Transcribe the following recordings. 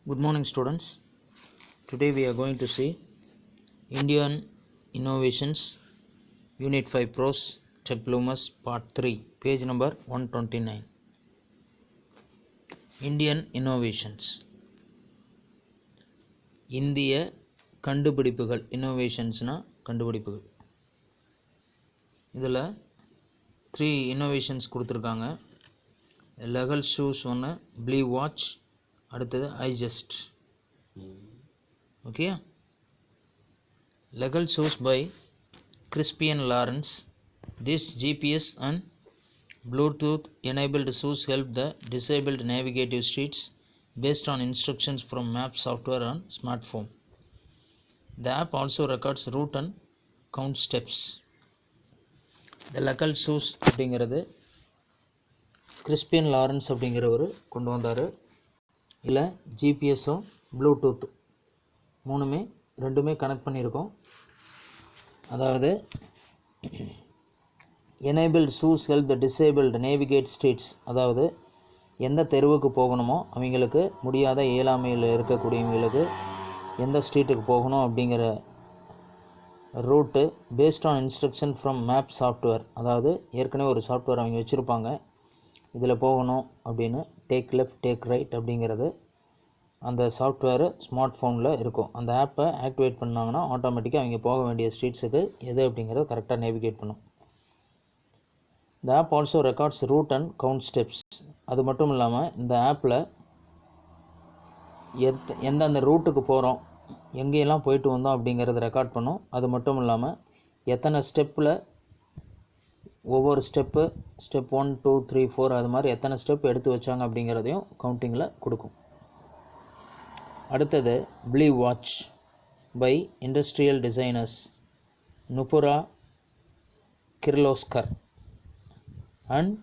Good morning, students. Today we are going to see Indian Innovations Unit 5 Prose Tech Bloomers Part 3, page number 129. Indian Innovations. இந்திய கண்டுபிடிப்புகள். இன்னோவேஷன்ஸ்னா கண்டுபிடிப்புகள். இதில் 3 innovations கொடுத்துருக்காங்க. Lechal shoes ஒன்று, Blee watch, அடுத்தது iGest. Okay, Lechal shoes by Krispian Lawrence. This GPS and Bluetooth enabled shoes help the disabled navigate streets based on instructions from map software on smartphone. The app also records route and count steps. The Lechal shoes அப்படிங்கிறது கிறிஸ்பியன் லாரன்ஸ் அப்படிங்கிறவர் கொண்டு வந்தார். இல்லை ஜிபிஎஸும் Bluetooth ரெண்டுமே connect பண்ணியிருக்கோம். அதாவது enabled shoes help the disabled navigate streets, அதாவது எந்த தெருவுக்கு போகணுமோ அவங்களுக்கு முடியாத இயலாமையில் இருக்கக்கூடியவங்களுக்கு எந்த ஸ்ட்ரீட்டுக்கு போகணும் அப்படிங்கிற route based on instruction from map software, அதாவது ஏற்கனவே ஒரு சாஃப்ட்வேர் அவங்க வச்சுருப்பாங்க, இதில் போகணும் அப்படின்னு டேக் லெஃப்ட் டேக் ரைட் அப்படிங்கிறது அந்த சாஃப்ட்வேரு ஸ்மார்ட் ஃபோனில் இருக்கும். அந்த ஆப்பை ஆக்டிவேட் பண்ணாங்கன்னா ஆட்டோமேட்டிக்காக அவங்க போக வேண்டிய ஸ்ட்ரீட்ஸுக்கு எது அப்படிங்கிறத கரெக்டாக நேவிகேட் பண்ணும். இந்த app also records route and count steps. அது மட்டும் இல்லாமல் இந்த ஆப்பில் எந்தெந்த ரூட்டுக்கு போகிறோம், எங்கேயெல்லாம் போயிட்டு வந்தோம் அப்படிங்கிறத ரெக்கார்ட் பண்ணும். அது மட்டும் இல்லாமல் எத்தனை ஸ்டெப்பில் ஒவ்வொரு ஸ்டெப் 1 2 3 4 அது மாதிரி எத்தனை ஸ்டெப் எடுத்து வச்சாங்க அப்படிங்கிறதையும் கவுண்டிங்கில் கொடுக்கும். அடுத்தது Blee watch by industrial designers Nupura Kirloskar and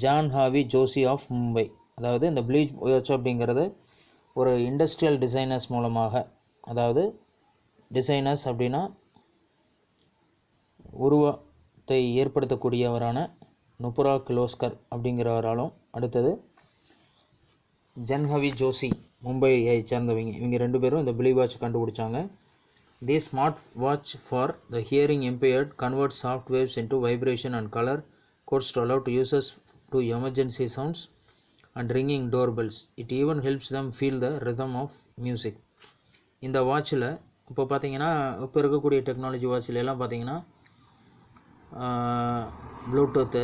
Janhavi Joshi of Mumbai. அதாவது இந்த ப்ளீ வாட்ச் அப்படிங்கிறது ஒரு இண்டஸ்ட்ரியல் டிசைனர்ஸ் மூலமாக, அதாவது டிசைனர்ஸ் அப்படின்னா ஏற்படுத்தக்கூடியவரான நுபுரா கிர்லோஸ்கர் அப்படிங்கிறவராலும், அடுத்தது ஜன்ஹவி ஜோசி மும்பையை சேர்ந்தவங்க, இவங்க 2 பேரும் இந்த ப்ளீ வாட்ச் கண்டுபிடிச்சாங்க. The smart watch for the hearing impaired convert soft waves into vibration and colour codes to allow to users to emergency sounds and ringing door bells. It even helps them feel the rhythm of music. இந்த வாட்சில் இப்போ பார்த்தீங்கன்னா, இப்போ இருக்கக்கூடிய technology வாட்சில் எல்லாம் பார்த்தீங்கன்னா bluetooth,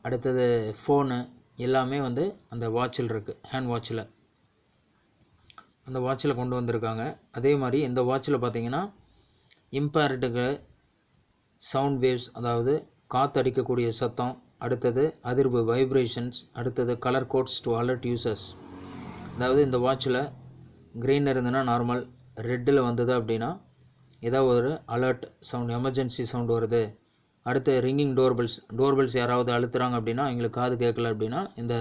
அடுத்தது phone எல்லாமே வந்து அந்த வாட்சில் இருக்குது. ஹேண்ட் வாட்சில் அந்த வாட்சில் கொண்டு வந்திருக்காங்க. அதே மாதிரி இந்த வாட்சில் பார்த்தீங்கன்னா இம்பேர்டுக்கு சவுண்ட் வேவ்ஸ், அதாவது காற்று அடிக்கக்கூடிய சத்தம், அடுத்தது அதிர்வு வைப்ரேஷன்ஸ், அடுத்தது colour codes to alert users. அதாவது இந்த வாட்சில் க்ரீன் இருந்ததுன்னா நார்மல், ரெட்டில் வந்தது அப்படின்னா ஏதாவது ஒரு அலர்ட் சவுண்ட், எமர்ஜென்சி சவுண்ட் வருது. அடுத்து ரிங்கிங் டோர்பெல்ஸ் யாராவது அழுத்துறாங்க அப்படின்னா அவங்களுக்கு காது கேட்கல அப்படின்னா இந்த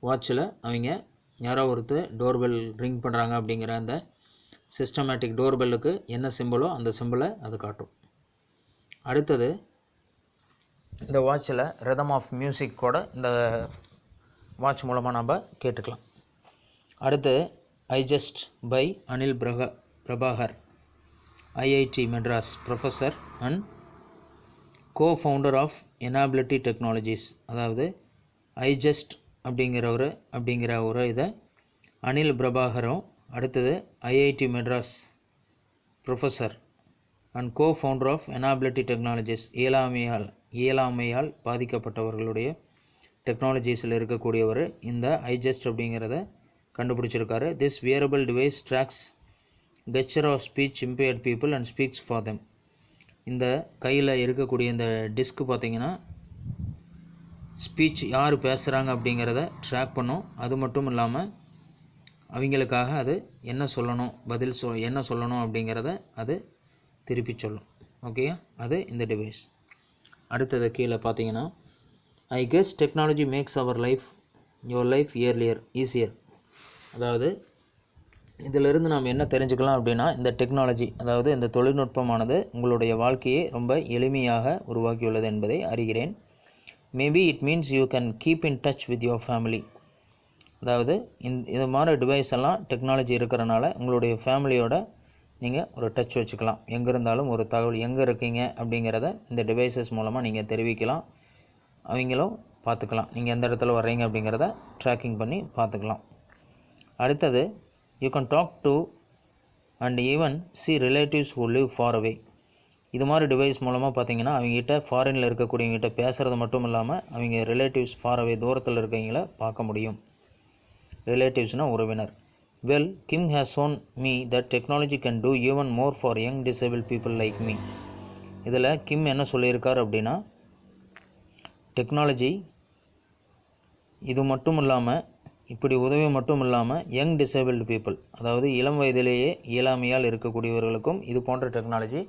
வாட்சில் அவங்க யாராவது ஒருத்தர் டோர்பெல் ரிங் பண்ணுறாங்க அப்படிங்கிற அந்த சிஸ்டமேட்டிக் டோர்பெல்லுக்கு என்ன சிம்பிளோ அந்த சிம்பிளை அது காட்டும். அடுத்தது இந்த வாட்சில் ரிதம் ஆஃப் மியூசிக் கூட இந்த வாட்ச் மூலமாக நம்ம கேட்டுக்கலாம். அடுத்து iGest by Anil Prabhakar, IIT Madras professor and cofounder of Enability Technologies. அதாவது iGest அப்படிங்கிற ஒரு இதை அனில் பிரபாகரும், அடுத்தது IIT Madras professor and cofounder of Enability Technologies, இயலாமையால் பாதிக்கப்பட்டவர்களுடைய டெக்னாலஜிஸில் இருக்கக்கூடியவர் இந்த iGest அப்படிங்கிறத கண்டுபிடிச்சிருக்காரு. This wearable device tracks gesture of speech impaired people and speaks for them. இந்த கையில் இருக்கக்கூடிய இந்த டிஸ்க் பார்த்திங்கன்னா ஸ்பீச் யார் பேசுகிறாங்க அப்படிங்கிறத ட்ராக் பண்ணும். அது மட்டும் இல்லாமல் அவங்களுக்காக அது என்ன சொல்லணும், என்ன சொல்லணும் அப்படிங்கிறத அது திருப்பி சொல்லும். ஓகே, அது இந்த டிவைஸ். அடுத்தது கீழே பார்த்தீங்கன்னா I guess technology makes our life your life easier. அதாவது இதிலிருந்து நாம் என்ன தெரிஞ்சுக்கலாம் அப்படின்னா, இந்த டெக்னாலஜி, அதாவது இந்த தொழில்நுட்பமானது உங்களுடைய வாழ்க்கையை ரொம்ப எளிமையாக உருவாக்கியுள்ளது என்பதை அறிகிறேன். Maybe it means you can keep in touch with your family அதாவது இது மாதிரி டிவைஸ் எல்லாம் டெக்னாலஜி இருக்கிறனால உங்களுடைய ஃபேமிலியோட நீங்கள் ஒரு டச் வச்சுக்கலாம். எங்கே இருந்தாலும் ஒரு தகவல் எங்கே இருக்கீங்க அப்படிங்கிறத இந்த டிவைசஸ் மூலமாக நீங்கள் தெரிவிக்கலாம். அவங்களும் பார்த்துக்கலாம் நீங்கள் எந்த இடத்துல வர்றீங்க அப்படிங்கிறத ட்ராக்கிங் பண்ணி பார்த்துக்கலாம். அடுத்தது you can talk to and even see relatives who live far away. இது மாதிரி டிவைஸ் மூலமாக பார்த்தீங்கன்னா அவங்ககிட்ட ஃபாரினில் இருக்கக்கூடியவங்ககிட்ட பேசுகிறது மட்டும் இல்லாமல் அவங்க ரிலேட்டிவ்ஸ் ஃபார் அவே தூரத்தில் இருக்கவங்கள பார்க்க முடியும். ரிலேட்டிவ்ஸ்னால் உறவினர். Well, Kim has shown me that technology can do even more for young disabled people like me. இதில் கிம் என்ன சொல்லியிருக்கார் அப்படின்னா, டெக்னாலஜி இது மட்டும் இல்லாமல் இப்படி உதவி மட்டும் இல்லாமல் யங் டிசேபிள்டு பீப்புள், அதாவது இளம் வயதிலேயே இயலாமையால் இருக்கக்கூடியவர்களுக்கும் இது போன்ற டெக்னாலஜி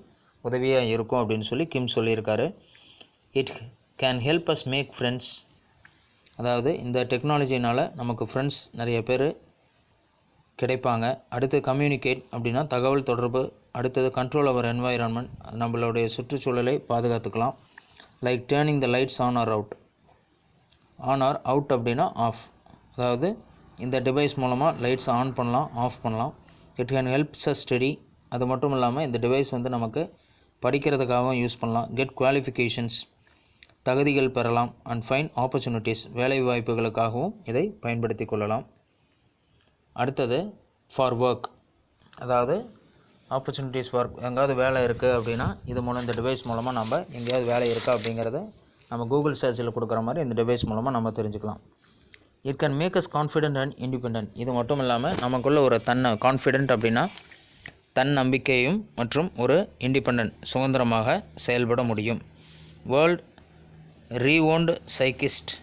உதவியாக இருக்கும் அப்படின்னு சொல்லி கிம் சொல்லியிருக்காரு. It can help us make friends. அதாவது இந்த டெக்னாலஜினால் நமக்கு ஃப்ரெண்ட்ஸ் நிறைய பேர் கிடைப்பாங்க. அடுத்து கம்யூனிகேட் அப்படின்னா தகவல் தொடர்பு. அடுத்தது கண்ட்ரோல் அவர் என்வாயரான்மெண்ட், நம்மளுடைய சுற்றுச்சூழலை பாதுகாத்துக்கலாம். Like turning the lights on or out. On or out அப்படின்னா ஆஃப். அதாவது இந்த டிவைஸ் மூலமாக லைட்ஸ் ஆன் பண்ணலாம், ஆஃப் பண்ணலாம். It can helps us study. அது மட்டும் இல்லாமல் இந்த டிவைஸ் வந்து நமக்கு படிக்கிறதுக்காகவும் யூஸ் பண்ணலாம். கெட் குவாலிஃபிகேஷன்ஸ், தகுதிகள் பெறலாம். அண்ட் ஃபைண்ட் ஆப்பர்ச்சுனிட்டிஸ், வேலை வாய்ப்புகளுக்காகவும் இதை பயன்படுத்தி கொள்ளலாம். அடுத்தது ஃபார் ஒர்க், அதாவது ஆப்பர்ச்சுனிட்டிஸ் ஃபார் எங்கேயாவது வேலை இருக்குது அப்படின்னா இது மூலம் இந்த டிவைஸ் மூலமாக நம்ம எங்கேயாவது வேலை இருக்கா அப்படிங்கிறத நம்ம கூகுள் சர்ச்சில் கொடுக்குற மாதிரி இந்த டிவைஸ் மூலமாக நம்ம தெரிஞ்சுக்கலாம். It can make us confident and independent. இது மட்டும் இல்லாமல் நமக்குள்ள ஒரு கான்ஃபிடென்ட் அப்படின்னா தன்னம்பிக்கையும் மற்றும் ஒரு இண்டிபெண்டன்ட், சுதந்திரமாக செயல்பட முடியும். World renowned physicist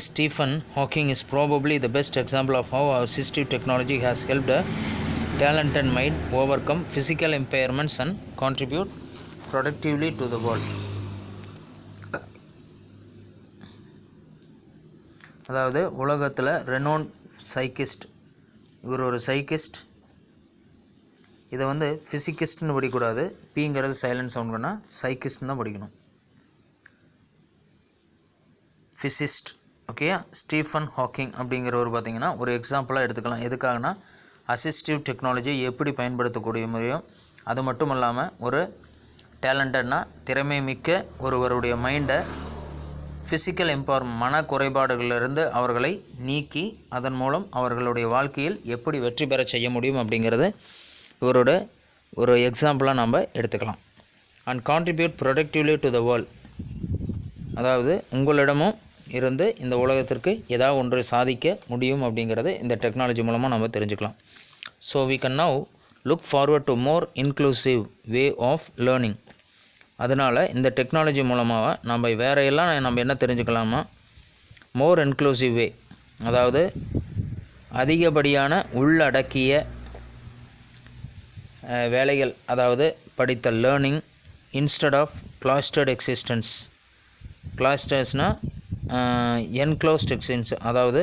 Stephen Hawking is probably the best example of how assistive technology has helped a talented mind overcome physical impairments and contribute productively to the world. அதாவது உலகத்தில் ரெனோன் சைக்கிஸ்ட், இவர் ஒரு சைக்கிஸ்ட். இதை வந்து ஃபிசிக்கிஸ்ட்னு படிக்கக்கூடாது, பிங்கிறது சைலன்ட் சவுண்ட் பண்ணால் சைக்கிஸ்ட்னு தான் படிக்கணும். Physicist, okay. ஸ்டீஃபன் ஹாக்கிங் அப்படிங்கிறவர் பார்த்திங்கன்னா ஒரு எக்ஸாம்பிளாக எடுத்துக்கலாம். எதுக்காகனா அசிஸ்டிவ் டெக்னாலஜி எப்படி பயன்படுத்தக்கூடிய முடியும். அது மட்டும் இல்லாமல் ஒரு டேலண்டட்னா திறமை மிக்க ஒருவருடைய மைண்டை ஃபிசிக்கல் மன குறைபாடுகளிலிருந்து அவர்களை நீக்கி அதன் மூலம் அவர்களுடைய வாழ்க்கையில் எப்படி வெற்றி பெற செய்ய முடியும் அப்படிங்கிறது இவரோட ஒரு எக்ஸாம்பிளாக நம்ம எடுத்துக்கலாம். And contribute productively to the world, அதாவது உங்களிடமும் இருந்து இந்த உலகத்திற்கு ஏதாவது ஒன்று சாதிக்க முடியும் அப்படிங்கிறது இந்த டெக்னாலஜி மூலமாக நம்ம தெரிஞ்சுக்கலாம். So we can now look forward to more inclusive way of learning. அதனால் இந்த டெக்னாலஜி மூலமாக நம்ம வேறையெல்லாம் நம்ம என்ன தெரிஞ்சுக்கலாமா, மோர் இன்க்ளூசிவ் வே, அதாவது அதிகப்படியான உள்ளடக்கிய வேலைகள், அதாவது படித்த learning instead of cloistered existence. கிளாஸ்டர்ஸ்னால் என்க்ளோஸ்ட் எக்ஸிஸ்டன்ஸ், அதாவது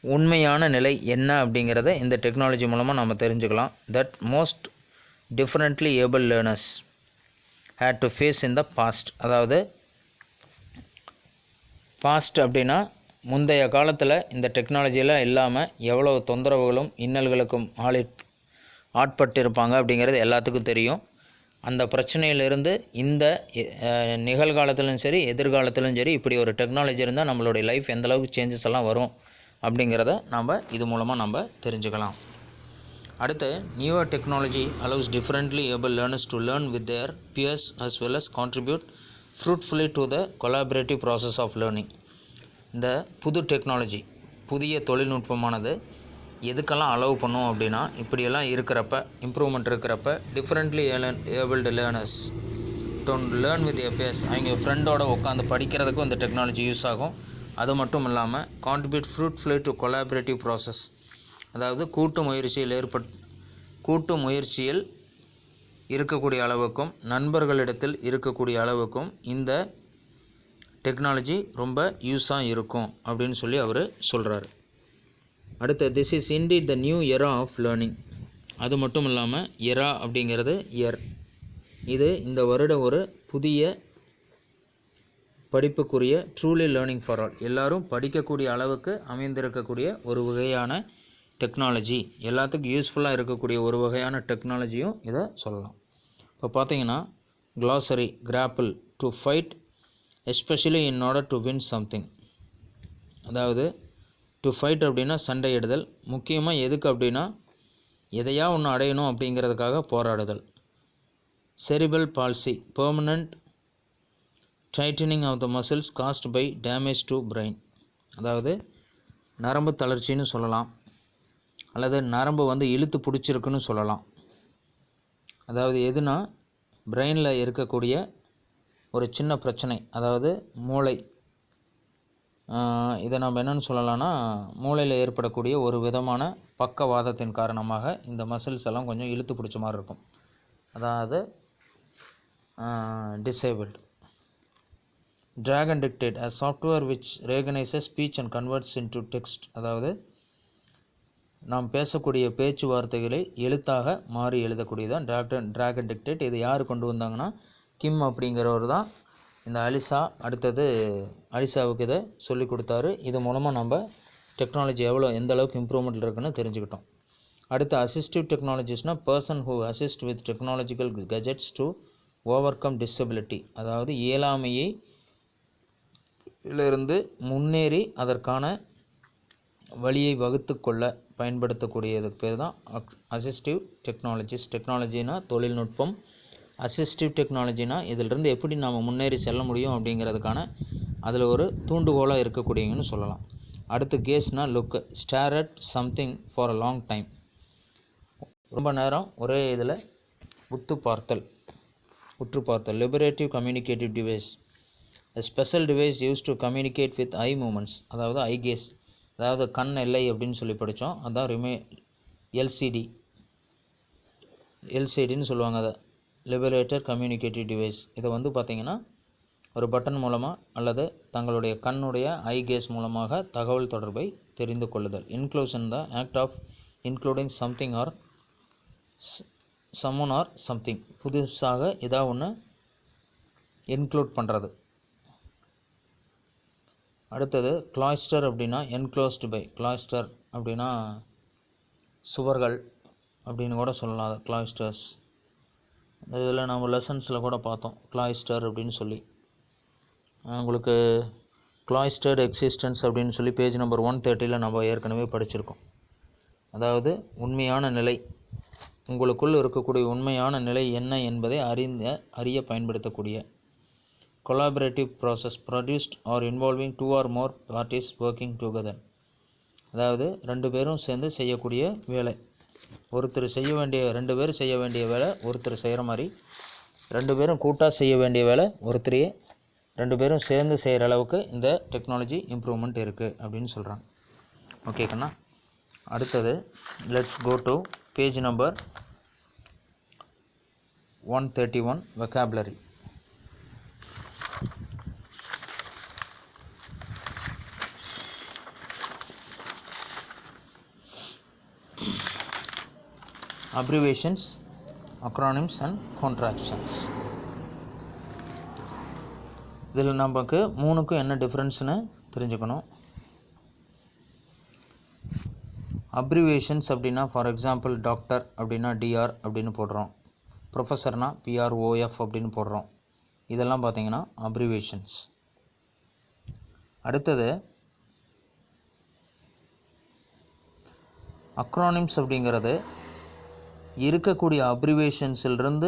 உண்மையான நிலை என்ன அப்படிங்கிறத இந்த டெக்னாலஜி மூலமாக நம்ம தெரிஞ்சுக்கலாம். That most differently able learners had to face in the past. அதாவது பாஸ்ட் அப்படின்னா முந்தைய காலத்தில் இந்த டெக்னாலஜியெலாம் இல்லாமல் எவ்வளோ தொந்தரவுகளும் இன்னல்களுக்கும் ஆட்பட்டிருப்பாங்க அப்படிங்கிறது எல்லாத்துக்கும் தெரியும். அந்த பிரச்சனையிலிருந்து இந்த நிகழ்காலத்திலும் சரி எதிர்காலத்திலும் சரி இப்படி ஒரு டெக்னாலஜி இருந்தால் நம்மளுடைய லைஃப் எந்தளவுக்கு சேஞ்சஸ் எல்லாம் வரும் அப்படிங்கிறத நம்ம இது மூலமாக நம்ம தெரிஞ்சுக்கலாம். அடுத்து, newer technology allows differently able learners to learn with their peers as well as contribute fruitfully to the collaborative process of learning. இந்த புது டெக்னாலஜி, புதிய தொழில்நுட்பமானது எதுக்கெல்லாம் அலோவ் பண்ணும் அப்படின்னா, இப்படியெல்லாம் இருக்கிறப்ப, இம்ப்ரூவ்மெண்ட் இருக்கிறப்ப differently abled learners to learn with a peers, அவங்க ஃப்ரெண்டோட உட்காந்து படிக்கிறதுக்கும் இந்த டெக்னாலஜி யூஸ் ஆகும். அது மட்டும் இல்லாமல் contribute fruitfully to collaborative process, அதாவது கூட்டு முயற்சியில் இருக்கக்கூடிய அளவுக்கும் நண்பர்களிடத்தில் இருக்கக்கூடிய அளவுக்கும் இந்த டெக்னாலஜி ரொம்ப யூஸாக இருக்கும் அப்படின்னு சொல்லி அவர் சொல்கிறாரு. அடுத்து, this is indeed the new era of learning. அது மட்டும் இல்லாமல் எரா அப்படிங்கிறது இது இந்த வருடம் ஒரு புதிய படிப்புக்குரிய ட்ரூலி லேர்னிங் ஃபார் ஆல், எல்லோரும் படிக்கக்கூடிய அளவுக்கு அமைந்திருக்கக்கூடிய ஒரு வகையான டெக்னாலஜி, எல்லாத்துக்கும் யூஸ்ஃபுல்லாக இருக்கக்கூடிய ஒரு வகையான டெக்னாலஜியும் இதை சொல்லலாம். இப்போ பார்த்தீங்கன்னா glossary grapple to fight especially in order to win something. அதாவது டு ஃபைட் அப்படின்னா சண்டையிடுதல், முக்கியமாக எதுக்கு அப்படின்னா எதையா ஒன்று அடையணும் அப்படிங்கிறதுக்காக போராடுதல். Cerebral palsy permanent tightening of the muscles caused by damage to brain. அதாவது நரம்பு தளர்ச்சின்னு சொல்லலாம், அல்லது நரம்பு வந்து இழுத்து பிடிச்சிருக்குன்னு சொல்லலாம். அதாவது எதுனா பிரெயினில் இருக்கக்கூடிய ஒரு சின்ன பிரச்சனை, அதாவது மூளை, இதை நம்ம என்னென்னு சொல்லலாம்னா மூளையில் ஏற்படக்கூடிய ஒரு விதமான பக்கவாதத்தின் காரணமாக இந்த மசில்ஸ் எல்லாம் கொஞ்சம் இழுத்து பிடிச்ச மாதிரி இருக்கும், அதாவது disabled. Dragon dictate a software which recognizes speech and converts into text. அதாவது நாம் பேசக்கூடிய பேச்சுவார்த்தைகளை எழுத்தாக மாறி எழுதக்கூடியதான் ட்ராகன் டிக்டேட். இது யார் கொண்டு வந்தாங்கன்னா கிம் அப்படிங்கிறவர் தான் இந்த அடுத்தது அலிசாவுக்கு இதை சொல்லி கொடுத்தாரு. இது மூலமாக நம்ம டெக்னாலஜி எந்த அளவுக்கு இம்ப்ரூவ்மெண்ட் இருக்குன்னு தெரிஞ்சுக்கிட்டோம். அடுத்து அசிஸ்டிவ் டெக்னாலஜிஸ்னால் person who assist with technological gadgets to overcome disability. அதாவது இயலாமையை இருந்து முன்னேறி அதற்கான வழியை வகுத்து கொள்ள பயன்படுத்தக்கூடியதுக்கு பேர் தான் அசிஸ்டிவ் டெக்னாலஜிஸ். டெக்னாலஜினா தொழில்நுட்பம், அசிஸ்டிவ் டெக்னாலஜினா இதிலிருந்து எப்படி நாம் முன்னேறி செல்ல முடியும் அப்படிங்கிறதுக்கான அதில் ஒரு தூண்டுகோலாக இருக்கக்கூடியங்கன்னு சொல்லலாம். அடுத்து கேஸ்னா look, stare at something for a long time. ரொம்ப நேரம் ஒரே இதில் உற்று பார்த்தல். Liberative communicative device, a special device used to communicate with eye movements. அதாவது ஐ கேஸ், அதாவது கண் எல்லை அப்படின்னு சொல்லி படித்தோம். அதான் எல்சிடின்னு சொல்லுவாங்க. அதை லிபரேட்டர் கம்யூனிகேட்டிவ் டிவைஸ். இதை வந்து பார்த்திங்கன்னா ஒரு பட்டன் மூலமாக அல்லது தங்களுடைய கண்ணுடைய ஐ கேஸ் மூலமாக தகவல் தொடர்பை தெரிந்து கொள்ளுதல். Inclusion the act of including something or someone or something. புதுசாக ஏதாவது ஒன்று இன்க்ளூட் பண்ணுறது. அடுத்தது கிளாய்ஸ்டர் அப்படின்னா என்க்ளோஸ்டு பை. கிளாய்ஸ்டர் அப்படின்னா சுவர்கள் அப்படின்னு கூட சொல்லலாம். அது கிளாய்ஸ்டர்ஸ். இதில் நம்ம லெசன்ஸில் கூட பார்த்தோம் கிளாய்ஸ்டர் அப்படின்னு சொல்லி. உங்களுக்கு கிளாய்ஸ்டர்டு எக்ஸிஸ்டன்ஸ் அப்படின்னு சொல்லி பேஜ் நம்பர் 130 நம்ம ஏற்கனவே படிச்சிருக்கோம். அதாவது உண்மையான நிலை, உங்களுக்குள் இருக்கக்கூடிய உண்மையான நிலை என்ன என்பதை அறிய பயன்படுத்தக்கூடிய. collaborative process produced or involving two or more parties working together. அதாவது ரெண்டு பேரும் சேர்ந்து செய்யக்கூடிய வேலை, ரெண்டு பேரும் செய்ய வேண்டிய வேலை ஒருத்தர் செய்கிற மாதிரி, ரெண்டு பேரும் கூட்டாக செய்ய வேண்டிய வேலை ஒருத்தரையே ரெண்டு பேரும் சேர்ந்து செய்கிற அளவுக்கு இந்த டெக்னாலஜி இம்ப்ரூவ்மெண்ட் இருக்குது அப்படின்னு சொல்கிறாங்க. ஓகே கண்ணா. அடுத்தது let's go to page number 131 vocabulary. Abbreviations, acronyms and contractions. இதில் நமக்கு மூணுக்கும் என்ன டிஃப்ரென்ஸ்னு தெரிஞ்சுக்கணும். அப்ரிவேஷன்ஸ் அப்படின்னா ஃபார் எக்ஸாம்பிள் டாக்டர் அப்படின்னா டிஆர் அப்படின்னு போடுறோம், ப்ரொஃபஸர்னா பிஆர்ஓஎஃப் அப்படின்னு போடுறோம். இதெல்லாம் பார்த்திங்கன்னா அப்ரிவேஷன்ஸ். அடுத்தது அக்ரானிம்ஸ் அப்படிங்கிறது இருக்கக்கூடிய அப்ரிவேஷன்ஸிலிருந்து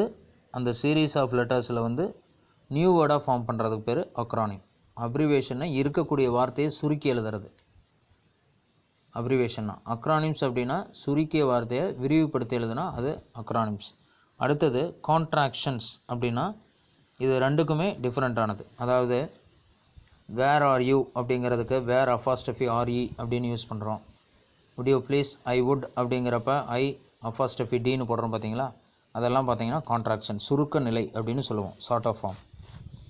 அந்த சீரீஸ் ஆஃப் லெட்டர்ஸில் வந்து நியூ வேர்டாக ஃபார்ம் பண்ணுறதுக்கு பேர் அக்ரானிம். அப்ரிவேஷனை இருக்கக்கூடிய வார்த்தையை சுருக்கி எழுதுறது அப்ரிவேஷன்னா. அக்ரானிம்ஸ் அப்படின்னா சுருக்கிய வார்த்தையை விரிவுபடுத்தி எழுதுனா அது அக்ரானிம்ஸ். அடுத்தது கான்ட்ராக்ஷன்ஸ் அப்படின்னா இது ரெண்டுக்குமே டிஃப்ரெண்ட்டானது. அதாவது வேர் ஆர் யூ அப்படிங்கிறதுக்கு வேர் அஃபாஸ்டஃபி ஆர்இ அப்படின்னு யூஸ் பண்ணுறோம். would you please I would அப்படிங்கிறப்ப ஐ அஃபாஸ்டஃபி டின்னு போடுறோம் பார்த்தீங்களா. அதெல்லாம் பார்த்தீங்கன்னா கான்ட்ராக்ஷன், சுருக்க நிலை அப்படின்னு சொல்லுவோம், ஷார்ட் ஆஃப் ஃபார்ம்.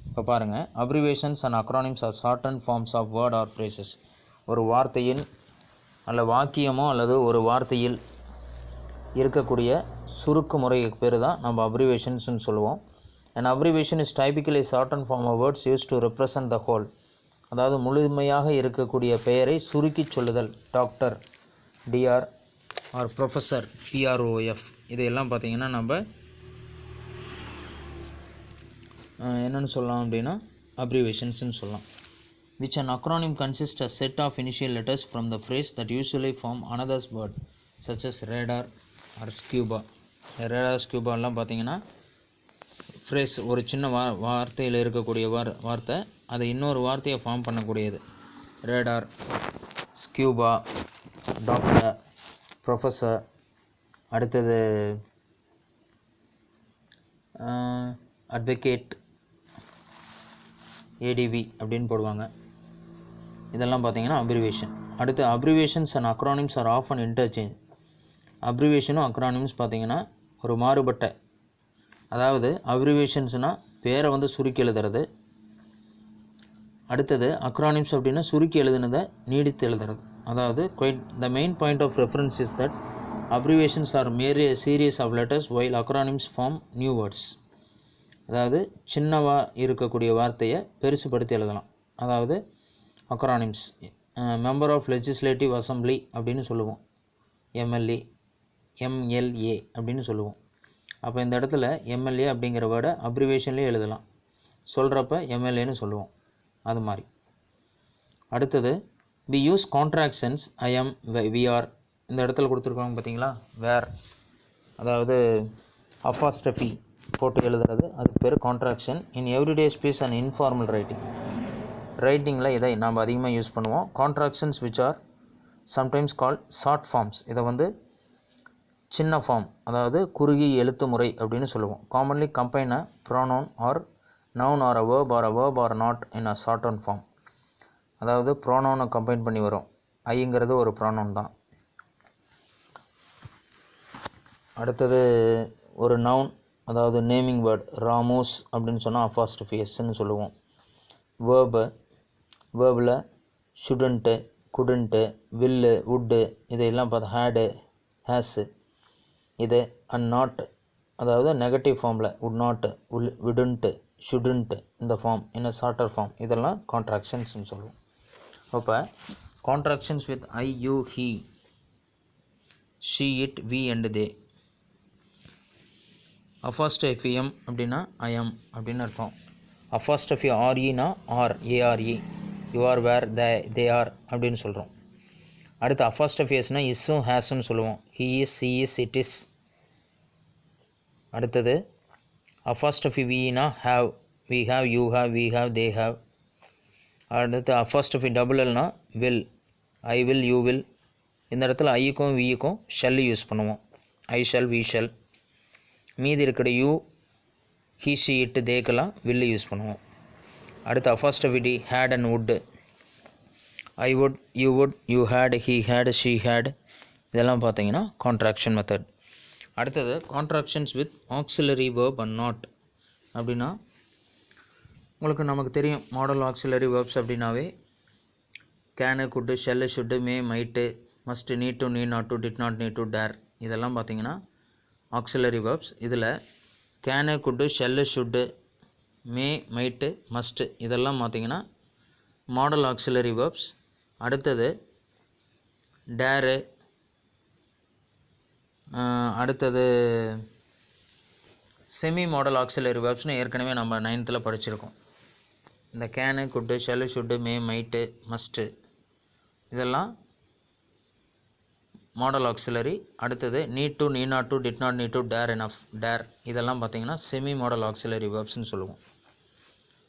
இப்போ பாருங்கள், abbreviations and acronyms are shorten forms of word or phrases. ஒரு வார்த்தையில் அல்ல வாக்கியமோ அல்லது ஒரு வார்த்தையில் இருக்கக்கூடிய சுருக்கு முறைக்கு பேர் தான் நம்ம அப்ரிவேஷன்ஸ்னு சொல்லுவோம். An abbreviation is typically a shortened form of words used to represent the whole. அதாவது முழுமையாக இருக்கக்கூடிய பெயரை சுருக்கி சொல்லுதல். டாக்டர் டிஆர் ஆர் ப்ரொஃபஸர் பிஆர்ஓஎஃப் இதையெல்லாம் பார்த்திங்கன்னா நம்ம என்னென்னு சொல்லலாம் அப்படின்னா அப்ரிவேஷன்ஸ்னு சொல்லலாம். which an acronym consists a set of initial letters from the phrase that usually form another word such as radar or scuba. radar scuba எல்லாம் பார்த்திங்கன்னா ஃப்ரேஸ் ஒரு சின்ன வார்த்தையில் இருக்கக்கூடிய வார்த்தை அதை இன்னொரு வார்த்தையை ஃபார்ம் பண்ணக்கூடியது. ரேடார், ஸ்கியூபா, டாக்டர், ப்ரொஃபஸர், அடுத்தது அட்வொகேட், ஏடிவி அப்படின்னு போடுவாங்க. இதெல்லாம் பார்த்திங்கன்னா அப்ரிவேஷன். அடுத்து abbreviations and acronyms are often interchange. அப்ரிவேஷனும் அக்ரானிம்ஸ் பார்த்திங்கன்னா ஒரு மாறுபட்ட, அதாவது அப்ரிவேஷன்ஸ்னால் பேரை வந்து சுருக்கி எழுதுறது. அடுத்தது அக்ரானிம்ஸ் அப்படின்னா சுருக்கி எழுதுனதை நீடித்து எழுதுறது. அதாவது the main point of reference is that abbreviations are merely series of letters while acronyms form new words. அதாவது சின்னவாக இருக்கக்கூடிய வார்த்தையை பெருசுபடுத்தி எழுதலாம். அதாவது acronyms member of legislative assembly அப்படின்னு சொல்லுவோம், எம்எல்ஏ, எம்எல்ஏ அப்படின்னு சொல்லுவோம். அப்போ இந்த இடத்துல எம்எல்ஏ அப்படிங்கிற வேர்டை அப்ரிவேஷன்லேயே எழுதலாம், சொல்கிறப்ப எம்எல்ஏன்னு சொல்லுவோம். அது மாதிரி. அடுத்தது we use contractions I'm, we're. இந்த இடத்துல கொடுத்துருக்காங்க பார்த்தீங்களா, வேர், அதாவது அஃபாஸ்டஃபி போட்டு எழுதுறது, அதுக்கு பேர் contraction. In everyday speech and informal ரைட்டிங்கில் இதை நாம் அதிகமாக யூஸ் பண்ணுவோம். Contractions which are sometimes call short forms. இதை வந்து சின்ன ஃபார்ம், அதாவது குறுகிய எழுத்து முறை அப்படின்னு சொல்லுவோம். Commonly combine a pronoun or noun or a verb or a verb or not in a shorten form. அதாவது ப்ரோனவுனை கம்பைன் பண்ணி வரும். ஐங்கிறது ஒரு ப்ரோனவுன் தான். அடுத்தது ஒரு நவுன், அதாவது நேமிங் வேர்ட், ராமோஸ் அப்படின்னு சொன்னால் அஃபாஸ்டஃபி எஸ்ன்னு சொல்லுவோம். வேர்பில் ஷுடன்ட்டு, குடன்ட்டு, வில்லு, வுட்டு இதையெல்லாம் பார்த்தா ஹேடு, ஹேஸு இது. அண்ட் நாட், அதாவது நெகட்டிவ் ஃபார்மில் வுட் நாட், விடுன்ட்டு, ஷுடன்ட்டு இந்த ஃபார்ம் இன்னும் ஷார்ட்டர் ஃபார்ம், இதெல்லாம் கான்ட்ராக்ஷன்ஸ்னு சொல்லுவோம். அப்போ contractions with I, you, he, she, it, we and they. Apostrophe M அப்படின்னா ஐஎம் அப்படின்னு அர்த்தம். அஃபாஸ்டஃபி ஆர்இனா are, A R E, you're, we're, they are அப்படின்னு சொல்கிறோம். அடுத்து அஃபாஸ்டஃபி எஸ்னால் இஸ்ஸும் ஹேஸுன்னு சொல்லுவோம். He is, she is, it is. அடுத்தது அஃபாஸ்டஃபி வினா have, we have, you have, we have, they have. அடுத்து அஃபாஸ்டஃபி டபுள் எல்னா will, I will, you will. இந்த இடத்துல ஐக்கும் விக்கும் ஷெல் யூஸ் பண்ணுவோம். I shall, we shall. மீதி இருக்கிற யூ, ஹீ, ஷி, இட்டு, தேக்கெல்லாம் வில்லு யூஸ் பண்ணுவோம். அடுத்து apostrophe D had and would. I would, you would, you had, he had, she had. இதெல்லாம் பார்த்தீங்கன்னா கான்ட்ராக்ஷன் மெத்தட். அடுத்தது contractions with auxiliary verb and not. அப்படின்னா உங்களுக்கு நமக்கு தெரியும், மாடல் ஆக்சிலரி வேர்ப்ஸ் அப்படின்னாவே can, could, shall, should, may, might, must, need to, need not to, did not need to, dare. இதெல்லாம் பார்த்தீங்கன்னா ஆக்சிலரி வேர்ப்ஸ். இதில் can, could, shall, should, may, might, must இதெல்லாம் பார்த்தீங்கன்னா மாடல் ஆக்சிலரி வேர்ப்ஸ். அடுத்தது டேரு, அடுத்தது semi model auxiliary வேர்ப்ஸ்னு ஏற்கனவே நம்ம 9th படிச்சிருக்கோம். இந்த can, could, shall, should, may, might, must இதெல்லாம் மாடல் ஆக்சிலரி. அடுத்தது need to, need not to, did not need to, dare, enough, dare இதெல்லாம் பார்த்திங்கன்னா செமி மாடல் ஆக்சிலரி வேர்ப்ஸ்னு சொல்லுவோம்.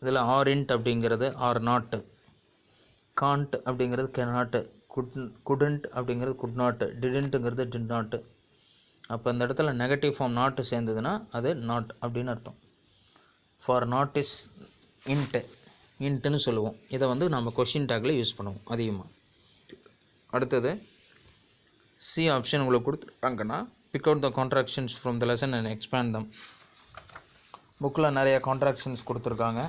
இதில் ஆர்இன்ட் அப்படிங்கிறது ஆர் நாட்டு, காண்ட் அப்படிங்கிறது கேனாட்டு, குடன்ட் அப்படிங்கிறது குட் நாட்டு, டிடன்ட்டுங்கிறது டிட் நாட்டு. அப்போ இந்த இடத்துல நெகட்டிவ் ஃபார்ம் நாட்டு சேர்ந்ததுன்னா அது நாட் அப்படின்னு அர்த்தம். ஃபார் நாட் இஸ் இன்ட்டுன்னு சொல்லுவோம். இதை வந்து நம்ம கொஷின் டேக்கில் யூஸ் பண்ணுவோம் அதிகமாக. அடுத்தது சி ஆப்ஷன் உங்களுக்கு கொடுத்துருக்காங்கன்னா pick out the contractions from the lesson and expand them. புக்கில் நிறைய கான்ட்ராக்ஷன்ஸ் கொடுத்துருக்காங்க,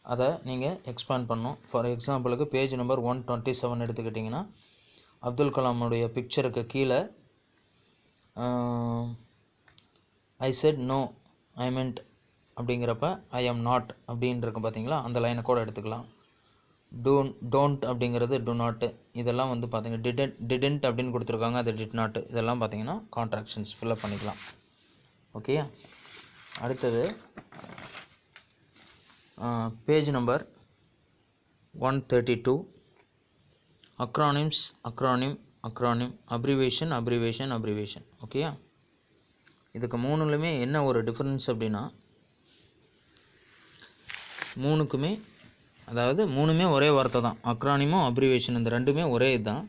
அதை நீங்கள் எக்ஸ்பேண்ட் பண்ணணும். ஃபார் எக்ஸாம்பிளுக்கு பேஜ் நம்பர் 127 எடுத்துக்கிட்டிங்கன்னா அப்துல் கலாமுடைய பிக்சருக்கு கீழே ஐ செட் நோ, ஐ மென்ட் அப்படிங்கிறப்ப ஐ எம் நாட் அப்படின்னு இருக்கும் பார்த்தீங்களா, அந்த லைனை கூட எடுத்துக்கலாம். டோன்ட் அப்படிங்கிறது டு நாட்டு. இதெல்லாம் வந்து பார்த்தீங்கன்னா டிடென்ட் அப்படின்னு கொடுத்துருக்காங்க, அது டிட் நாட்டு. இதெல்லாம் பார்த்தீங்கன்னா கான்ட்ராக்ஷன்ஸ் ஃபில்அப் பண்ணிக்கலாம். ஓகே, அடுத்தது page number 132 acronyms, acronym, abbreviation. Okay, இதுக்கு மூணுலையுமே என்ன ஒரு டிஃப்ரென்ஸ் அப்படின்னா, மூணுமே ஒரே வார்த்தை தான். அக்ரானிமும் அப்ரிவேஷன் இந்த ரெண்டுமே ஒரே இதுதான்.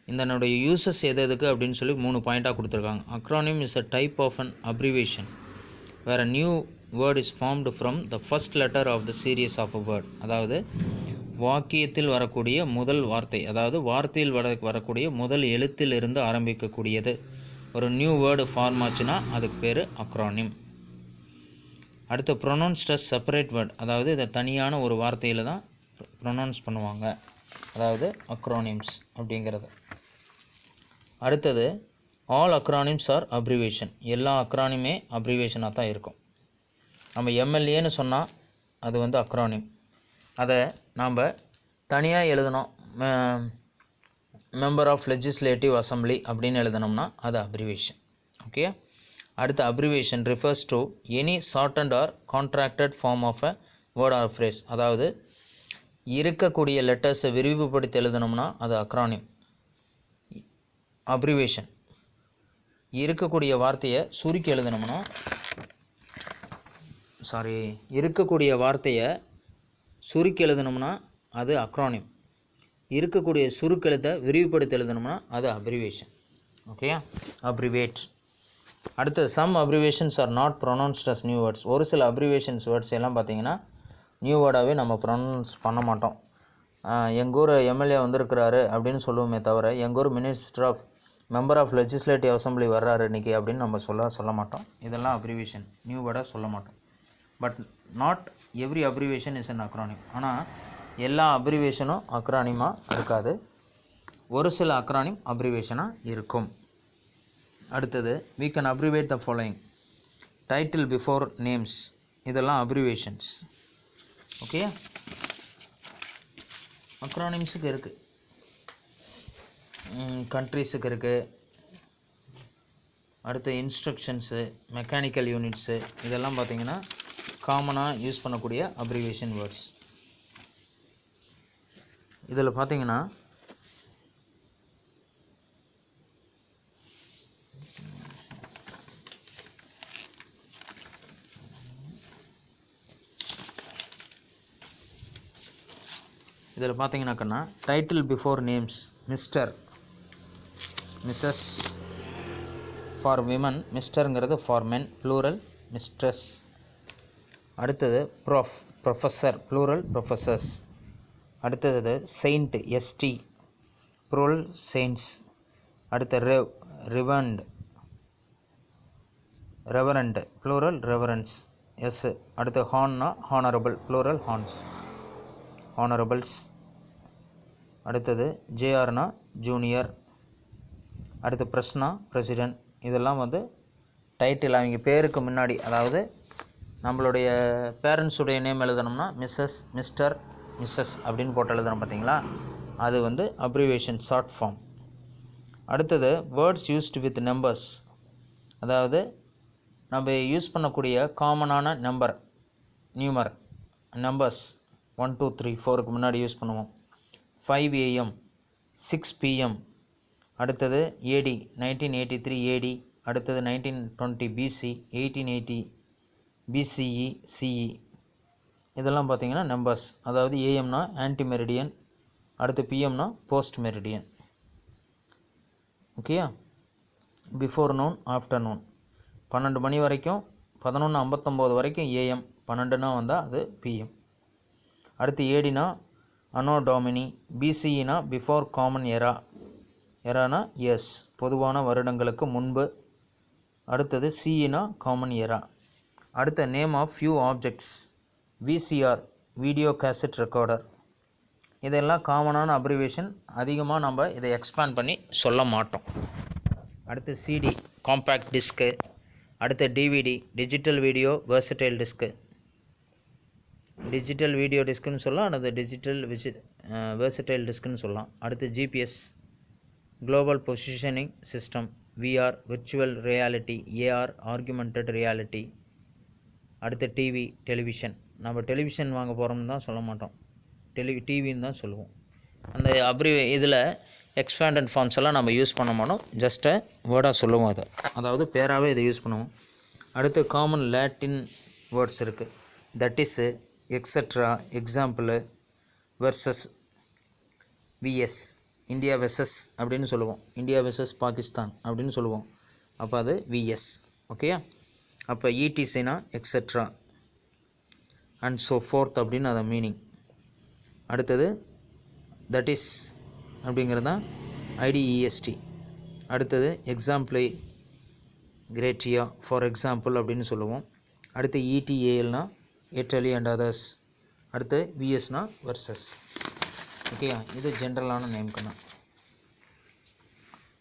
இதனுடைய யூசஸ் எதுக்கு அப்படின்னு சொல்லி 3 பாயிண்ட்டாக கொடுத்துருக்காங்க. Acronym is a type of an abbreviation where a new word is formed from the first letter of the series of a word. அதாவது வாக்கியத்தில் வரக்கூடிய முதல் வார்த்தை, அதாவது வார்த்தையில் வரக்கூடிய முதல் எழுத்திலிருந்து ஆரம்பிக்கக்கூடியது. ஒரு நியூ வேர்டு ஃபார்ம் ஆச்சுன்னா அதுக்கு பேர் அக்ரானிம். அடுத்து ப்ரொனவுன்ஸ்ட் அஸ் செப்பரேட் வேர்ட், அதாவது இதை தனியான ஒரு வார்த்தையில் தான் ப்ரொனவுன்ஸ் பண்ணுவாங்க, அதாவது அக்ரானிம்ஸ் அப்படிங்கிறது. அடுத்தது ஆல் அக்ரானிம்ஸ் ஆர் அப்ரிவேஷன். எல்லா அக்ரானிமே அப்ரிவேஷனாக தான் இருக்கும். நம்ம எம்எல்ஏன்னு சொன்னால் அது வந்து அக்ரானிம். அதை நாம் தனியாக எழுதணும், மெம்பர் ஆஃப் லெஜிஸ்லேட்டிவ் அசம்பிளி அப்படின்னு எழுதணும்னா அது அப்ரிவேஷன். ஓகே, அடுத்த abbreviation refers to any shortened or contracted form of a word or phrase. அதாவது இருக்கக்கூடிய லெட்டர்ஸை விரிவுபடுத்தி எழுதணும்னா அது அக்ரானிம். அப்ரிவேஷன் இருக்கக்கூடிய வார்த்தையை சுருக்கி எழுதணும்னா அது அக்ரானிம். இருக்கக்கூடிய சுருக்கெழுத்தை விரிவுபடுத்தி எழுதணும்னா அது அப்ரிவேஷன். Okay, abbreviate. அடுத்தது some abbreviations are not pronounced as new words. ஒரு சில அப்ரிவேஷன்ஸ் வேர்ட்ஸ் எல்லாம் பார்த்திங்கன்னா நியூ வேர்டாகவே நம்ம ப்ரொனவுன்ஸ் பண்ண மாட்டோம். எங்கள் ஊர் எம்எல்ஏ வந்திருக்கிறாரு அப்படின்னு சொல்லுவோமே தவிர, எங்கள் ஊர் மெம்பர் ஆஃப் லெஜிஸ்லேட்டிவ் அசம்பிளி வர்றாரு இன்றைக்கி அப்படின்னு நம்ம சொல்ல மாட்டோம். இதெல்லாம் அப்ரிவேஷன், நியூ வேர்டாக சொல்ல மாட்டோம். But not every abbreviation is an acronym. ஆனால் எல்லா அப்ரிவேஷனும் அக்ரானிமாக இருக்காது. ஒரு சில அக்ரானிம் அப்ரிவேஷனாக இருக்கும். அடுத்தது we can abbreviate the following: title before names. இதெல்லாம் அப்ரிவேஷன்ஸ். ஓகே, அக்ரானிம்ஸுக்கு இருக்குது, கண்ட்ரீஸுக்கு இருக்குது. அடுத்து இன்ஸ்ட்ரக்ஷன்ஸு, மெக்கானிக்கல் யூனிட்ஸு, இதெல்லாம் பார்த்திங்கன்னா காமனாக யூஸ் பண்ணக்கூடிய அப்ரிவேஷன் வேர்ட்ஸ். இதில் பார்த்திங்கன்னா பார்த்தீங்கன்னாக்கன்னா title before names mister, missus for women, மிஸ்டருங்கிறது ஃபார் மென், ப்ளூரல் மிஸ்ட்ரஸ். அடுத்தது ப்ரொஃபஸர், ப்ளூரல் ப்ரொஃபஸர்ஸ். அடுத்தது செயிண்ட், எஸ்டி, ப்ளூரல் செயின்ட்ஸ். அடுத்த ரெவரண்ட், ப்ளூரல் ரெவரன்ஸ், எஸ். அடுத்து ஹார்ன்னா ஹானரபிள், ப்ளூரல் ஹார்ன்ஸ், ஹானரபிள்ஸ். அடுத்தது ஜேஆர்னா ஜூனியர். அடுத்து ப்ரெஸ்னா பிரசிடென்ட். இதெல்லாம் வந்து டைட்டில் அவங்க பேருக்கு முன்னாடி, அதாவது நம்மளுடைய பேரண்ட்ஸுடைய நேம் எழுதணும்னா மிஸ்ஸஸ், மிஸ்டர், மிஸ்ஸஸ் அப்படின்னு போட்டு எழுதணும் பார்த்தீங்களா, அது வந்து அப்ரிவேஷன் ஷார்ட் ஃபார்ம். அடுத்தது வேர்ட்ஸ் யூஸ்டு வித் நம்பர்ஸ், அதாவது நம்ம யூஸ் பண்ணக்கூடிய காமனான நியூமர் நம்பர்ஸ் 1 2 3 4க்கு முன்னாடி யூஸ் பண்ணுவோம். 5 AM, 6 PM. அடுத்தது AD 1983 AD. அடுத்தது 1920 BC, 1880 BCE CE. இதெல்லாம் பார்த்திங்கன்னா நம்பர்ஸ். அதாவது ஏஎம்னா ஆன்டி மெரிடியன், அடுத்து பிஎம்னா போஸ்ட் மெரிடியன். ஓகேயா, பிஃபோர் நூன், ஆஃப்டர் நூன். 12 மணி வரைக்கும், 11:59 வரைக்கும் ஏஎம், 12னா வந்தால் அது பிஎம். அடுத்து ஏடினா அனோ டாமினி, பிசிஇனா பிஃபோர் காமன் எரானா எஸ், பொதுவான வருடங்களுக்கு முன்பு. அடுத்தது சிஇனா காமன் எரா. அடுத்த name of few objects, VCR video cassette recorder. இதெல்லாம் காமனான அப்ரிவேஷன், அதிகமாக நம்ம இதை எக்ஸ்பேண்ட் பண்ணி சொல்ல மாட்டோம். அடுத்து சிடி காம்பேக்ட் டிஸ்க்கு. அடுத்து DVD, digital video versatile disc. Digital video டிஸ்க்குன்னு சொல்லலாம், அல்லது டிஜிட்டல் வெர்சடைல் டிஸ்க்குன்னு சொல்லலாம். அடுத்து GPS, global positioning system, VR, virtual reality, AR, augmented reality. அடுத்து டிவி, டெலிவிஷன். நம்ம டெலிவிஷன் வாங்க போகிறோம்னு தான் சொல்ல மாட்டோம், டிவின்னு தான் சொல்லுவோம். அந்த இதில் எக்ஸ்பேண்டட் ஃபார்ம்ஸ் எல்லாம் நம்ம யூஸ் பண்ண மாட்டோம், ஜஸ்ட்டு வேர்டாக சொல்லுவோம் அதை, அதாவது பேராகவே இதை யூஸ் பண்ணுவோம். அடுத்து காமன் லாட்டின் வேர்ட்ஸ் இருக்குது. That is, extra, example, versus, VS, India versus அப்படின்னு சொல்லுவோம், இந்தியா வெர்சஸ் பாகிஸ்தான் அப்படின்னு சொல்லுவோம். அப்போ அது விஎஸ். ஓகேயா? அப்போ இடிசினா எக்ஸட்ரா அண்ட் ஸோ ஃபோர்த் அப்படின்னு அதை மீனிங். அடுத்தது தட் இஸ் அப்படிங்கிறது தான் ஐடிஇஎஸ்டி. அடுத்தது எக்ஸாம்பிளை, கிரேட்டியா, ஃபார் எக்ஸாம்பிள் அப்படின்னு சொல்லுவோம். அடுத்து இடிஏஎல்னா இட்டலி அண்ட் அதர்ஸ். அடுத்து விஎஸ்னா வெர்சஸ். ஓகேயா? இது ஜென்ரலான நேம்க்கு தான்.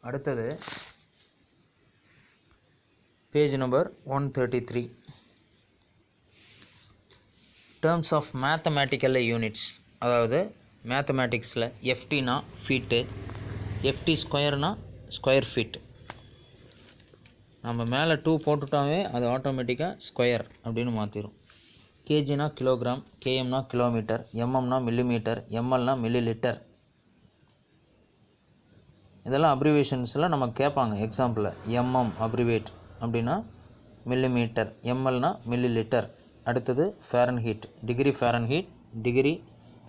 அடுத்தது page number 133. Terms of mathematical units. அதாவது மேத்தமேட்டிக்ஸில் எஃப்டினா ஃபீட்டு, எஃப்டி ஸ்கொயர்னா ஸ்கொயர் ஃபீட். நம்ம மேலே 2 போட்டுட்டாவே அது ஆட்டோமேட்டிக்காக ஸ்கொயர் அப்படின்னு மாற்றிடும். கேஜினா கிலோகிராம், கேஎம்னா கிலோமீட்டர், எம்எம்னா மில்லிமீட்டர், எம்எல்னா மில்லி லிட்டர். இதெல்லாம் அப்ரிவேஷன்ஸில் நம்ம கேட்பாங்க எக்ஸாம்பிளில். எம்எம் அப்ரிவேட் அப்படின்னா மில்லிமீட்டர், எம்எல்னா மில்லி லிட்டர். அடுத்தது Fahrenheit, degree Fahrenheit, degree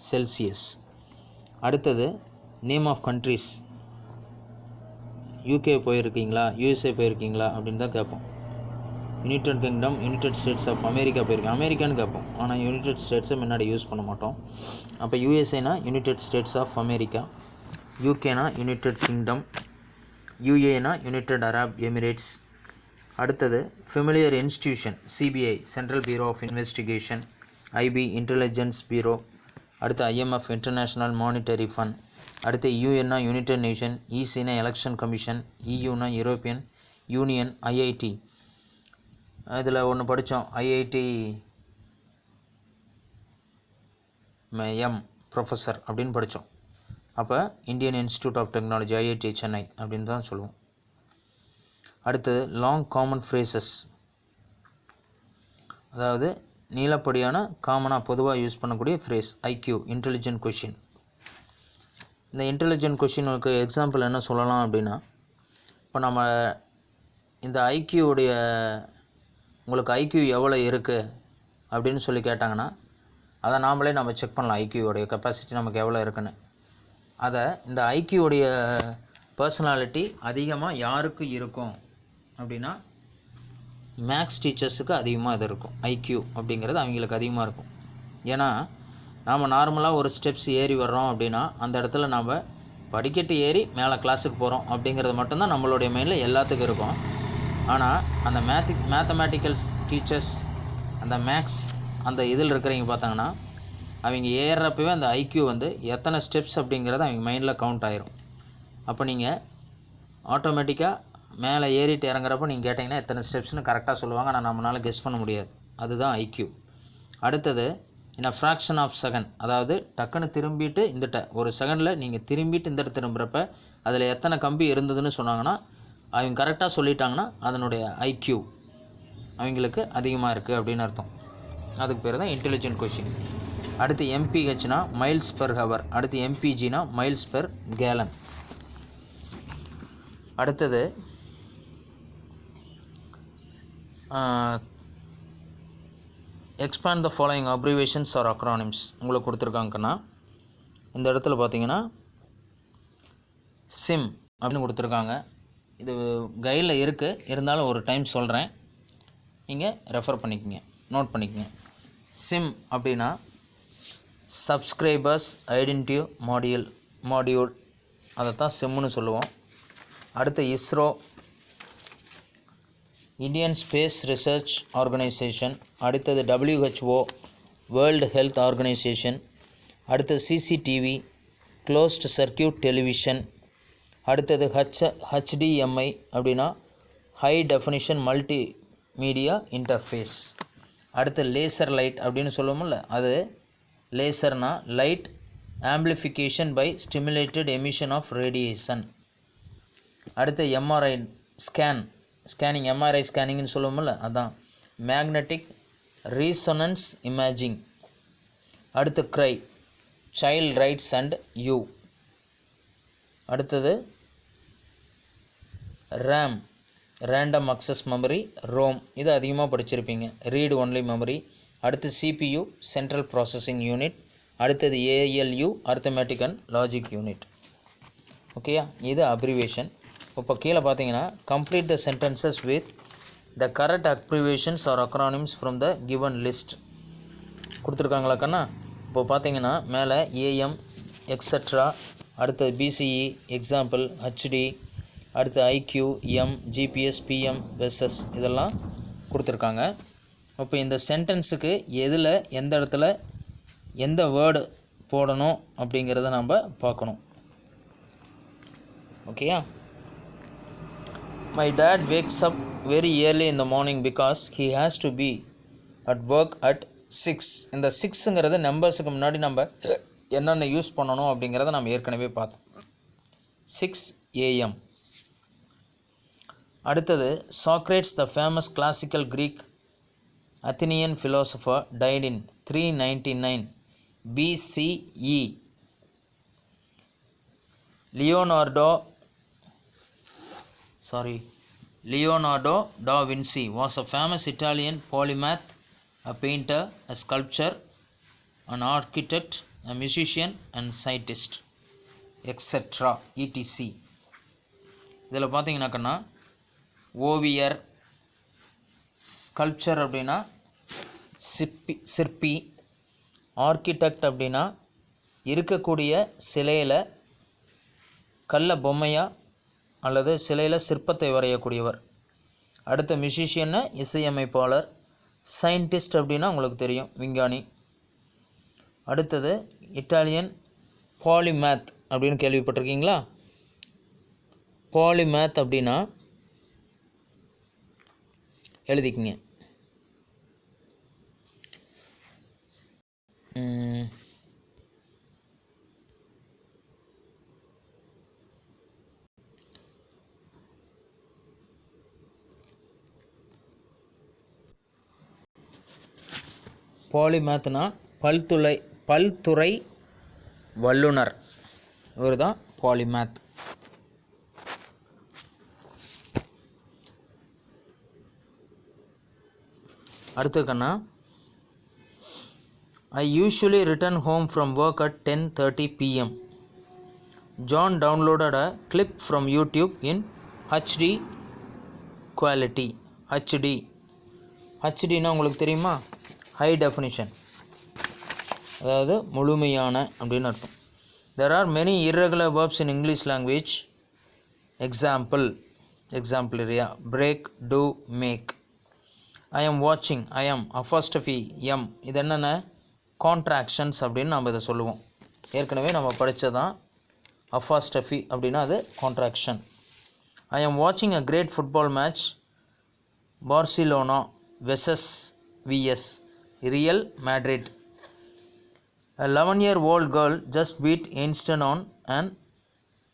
Celsius. அடுத்தது நேம் ஆஃப் கண்ட்ரீஸ். யூகே போயிருக்கீங்களா, யூஎஸ்ஏ போயிருக்கீங்களா அப்படின்னு தான் கேட்போம். United Kingdom, United States of America போயிருக்கேன், அமெரிக்கான்னு கேட்போம். ஆனால் யுனைடெட் ஸ்டேட்ஸை முன்னாடி யூஸ் பண்ண மாட்டோம். அப்போ யூஎஸ்ஏனா யுனைடெட் ஸ்டேட்ஸ் ஆஃப் அமெரிக்கா, யூகேனா யுனைடெட் கிங்டம், யூஏனா யுனைடெட் அரப் எமிரேட்ஸ். அடுத்தது familiar institution, CBI, central bureau of investigation, IB, intelligence bureau. அடுத்து ஐஎம்எஃப், இன்டர்நேஷ்னல் மானிட்டரி ஃபண்ட். அடுத்து யூஎன்னா யுனைடெட் நேஷன், இசினா எலெக்ஷன் கமிஷன், இயூனா யூரோப்பியன் யூனியன், ஐஐடி. இதில் ஒன்று படித்தோம், ஐஐடி எம் ப்ரொஃபஸர் அப்படின்னு படித்தோம். அப்போ Indian institute of technology, IIT Chennai அப்படின்னு தான் சொல்லுவோம். அடுத்தது லாங் காமன் ஃப்ரேசஸ், அதாவது நீளப்படியான காமனாக பொதுவாக யூஸ் பண்ணக்கூடிய ஃப்ரேஸ். IQ, intelligent quotient. இந்த இன்டெலிஜென்ட் கொஷினுக்கு எக்ஸாம்பிள் என்ன சொல்லலாம் அப்படின்னா, இப்போ நம்ம இந்த ஐக்யூடைய உங்களுக்கு ஐக்யூ எவ்வளோ இருக்குது அப்படின்னு சொல்லி கேட்டாங்கன்னா, அதை நாமளே நம்ம செக் பண்ணலாம், ஐக்யூவோடைய கெப்பாசிட்டி நமக்கு எவ்வளோ இருக்குன்னு. அதை இந்த ஐக்யூடைய பர்சனாலிட்டி அதிகமாக யாருக்கு இருக்கும் அப்படின்னா, மேக்ஸ் டீச்சர்ஸுக்கு அதிகமாக இது இருக்கும். ஐக்யூ அப்படிங்கிறது அவங்களுக்கு அதிகமாக இருக்கும். ஏன்னா நாம் நார்மலாக ஒரு ஸ்டெப்ஸ் ஏறி வர்றோம் அப்படின்னா, அந்த இடத்துல நாம் படிக்கட்டு ஏறி மேலே கிளாஸுக்கு போகிறோம் அப்படிங்கிறது மட்டும்தான் நம்மளுடைய மைண்டில் எல்லாத்துக்கும் இருக்கும். ஆனால் அந்த மேத்தமேட்டிக்கல் டீச்சர்ஸ், அந்த மேக்ஸ் அந்த இதில் இருக்கிறவங்க பார்த்தாங்கன்னா, அவங்க ஏறுறப்பவே அந்த ஐக்யூ வந்து எத்தனை ஸ்டெப்ஸ் அப்படிங்கிறது அவங்க மைண்டில் கவுண்ட் ஆயிரும். அப்போ நீங்கள் ஆட்டோமேட்டிக்காக மேலே ஏறிட்டு இறங்குறப்போ நீங்கள் கேட்டிங்கன்னா எத்தனை ஸ்டெப்ஸ்னு கரெக்டாக சொல்லுவாங்க, ஆனால் நம்மளால் கெஸ் பண்ண முடியாது. அதுதான் ஐக்யூ. அடுத்தது இன் அ ஃப்ராக்ஷன் ஆஃப் செகண்ட், அதாவது டக்குன்னு திரும்பிட்டு இந்தட்ட ஒரு செகண்டில் நீங்கள் திரும்பிட்டு இந்த திரும்புகிறப்ப அதில் எத்தனை கம்பி இருந்ததுன்னு சொன்னாங்கன்னா, அவங்க கரெக்டாக சொல்லிட்டாங்கன்னா அதனுடைய ஐக்யூ அவங்களுக்கு அதிகமாக இருக்குது அப்படின்னு அர்த்தம். அதுக்கு பேர் தான் இன்டெலிஜென்ட் கொஷின். அடுத்து எம்பிஹெச்னா மைல்ஸ் பெர் ஹவர், அடுத்து எம்பிஜினா மைல்ஸ் பெர் கேலன். அடுத்தது expand the following abbreviations or acronyms உங்களுக்கு கொடுத்துருக்காங்கன்னா, இந்த இடத்துல பார்த்தீங்கன்னா சிம் அப்படின்னு கொடுத்துருக்காங்க. இது கைடில் இருக்குது, இருந்தாலும் ஒரு டைம் சொல்கிறேன், நீங்கள் ரெஃபர் பண்ணிக்கோங்க, நோட் பண்ணிக்கோங்க. சிம் அப்படின்னா சப்ஸ்கிரைபர்ஸ் ஐடென்டிட்டி மாடியூல், அதை தான் சிம்னு சொல்லுவோம். அடுத்து ISRO, Indian space research organisation. அடுத்தது WHO, வேர்ல்டு ஹெல்த் ஆர்கனைசேஷன். அடுத்தது சிசிடிவி, க்ளோஸ்ட் சர்க்கியூட் டெலிவிஷன். அடுத்தது HDMI அப்படின்னா high definition multi media interface. அடுத்து லேசர் லைட் அப்படின்னு சொல்லுவோம்ல, அது லேசர்னா light amplification by stimulated emission of radiation. அடுத்து எம்ஆர்ஐ ஸ்கேனிங், எம்ஆர்ஐ ஸ்கேனிங்னு சொல்லுவோம்ல, அதான் மேக்னெட்டிக் ரீசொனன்ஸ் இமேஜிங். அடுத்து CRY, child rights and you. அடுத்தது RAM, random access memory, ROM, இது அதிகமாக படிச்சிருப்பீங்க, ரீட் ஒன்லி மெமரி. அடுத்து சிபியு, சென்ட்ரல் ப்ராசஸிங் யூனிட். அடுத்தது ALU, arithmetic and logic unit. ஓகேயா, இது அப்ரிவேஷன். இப்போ கீழே பார்த்தீங்கன்னா complete the sentences with the correct abbreviations or acronyms from the given list கொடுத்துருக்காங்களா கண்ணா? இப்போ பார்த்தீங்கன்னா மேலே ஏஎம் எக்ஸட்ரா, அடுத்தது பிசிஇ, எக்ஸாம்பிள், ஹெச்டி, அடுத்து ஐக்யூ, எம், ஜிபிஎஸ், பிஎம், வெஸ்எஸ் இதெல்லாம் கொடுத்துருக்காங்க. இப்போ இந்த சென்டென்ஸுக்கு எதில் எந்த இடத்துல எந்த வேர்டு போடணும் அப்படிங்கிறத நம்ம பார்க்கணும். ஓகேயா? My dad wakes up very early in the morning because he has to be at work at 6. இந்த 6ங்கிறது நம்பர்ஸுக்கு முன்னாடி நம்ம என்னென்ன யூஸ் பண்ணணும் அப்படிங்கிறத நம்ம ஏற்கனவே பார்த்தோம். 6 AM. அடுத்தது Socrates, the famous classical Greek Athenian philosopher, died in 399 BCE. Leonardo da Vinci was a famous Italian polymath, a painter, a sculptor, an architect, a musician and scientist, etc. etc. இதில் பார்த்தீங்கன்னாக்கன்னா ஓவியர், sculpture அப்படின்னா சிற்பி, architect அப்படின்னா இருக்கக்கூடிய சிலையில் கல்ல பொம்மையாக அல்லது சிலையில் சிற்பத்தை வரையக்கூடியவர். அடுத்த மியூசிஷியன்னு இசையமைப்பாளர். சயின்டிஸ்ட் அப்படின்னா உங்களுக்கு தெரியும், விஞ்ஞானி. அடுத்தது இட்டாலியன் பாலிமேத் அப்படின்னு கேள்விப்பட்டிருக்கீங்களா? பாலிமேத் அப்படின்னா எழுதிக்கிங்க. பாலிமேத்னா பல்துறை வல்லுனர், இவர் தான் பாலிமேத். அடுத்துக்கண்ணா, I usually return home from work at 10:30 PM. John downloaded a clip from YouTube in HD quality. HDனா உங்களுக்கு தெரியுமா? ஹை டெஃபினிஷன், அதாவது முழுமையான அப்படின்னு அர்த்தம். There are many irregular verbs in English language. Example area, break, do, make. I am watching, I am, apostrophe m, இது என்னென்ன contractions அப்படின்னு நம்ம இதை சொல்லுவோம். ஏற்கனவே நம்ம படித்ததான். apostrophe அப்படின்னா அது contraction. I am watching a great football match, Barcelona vs Real Madrid. A 11-year-old girl just beat Einstein on an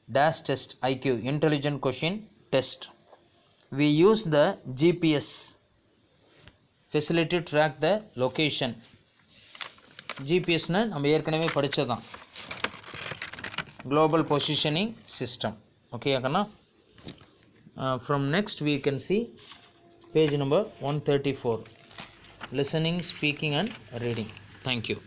DAS test, IQ, intelligent question test. We use the GPS facility to track the location. GPSனா நம்ம ஏற்கனவே படித்ததான், global positioning system. Okay அக்கண்ணா? From next we can see page number 134, listening, speaking and reading. Thank you.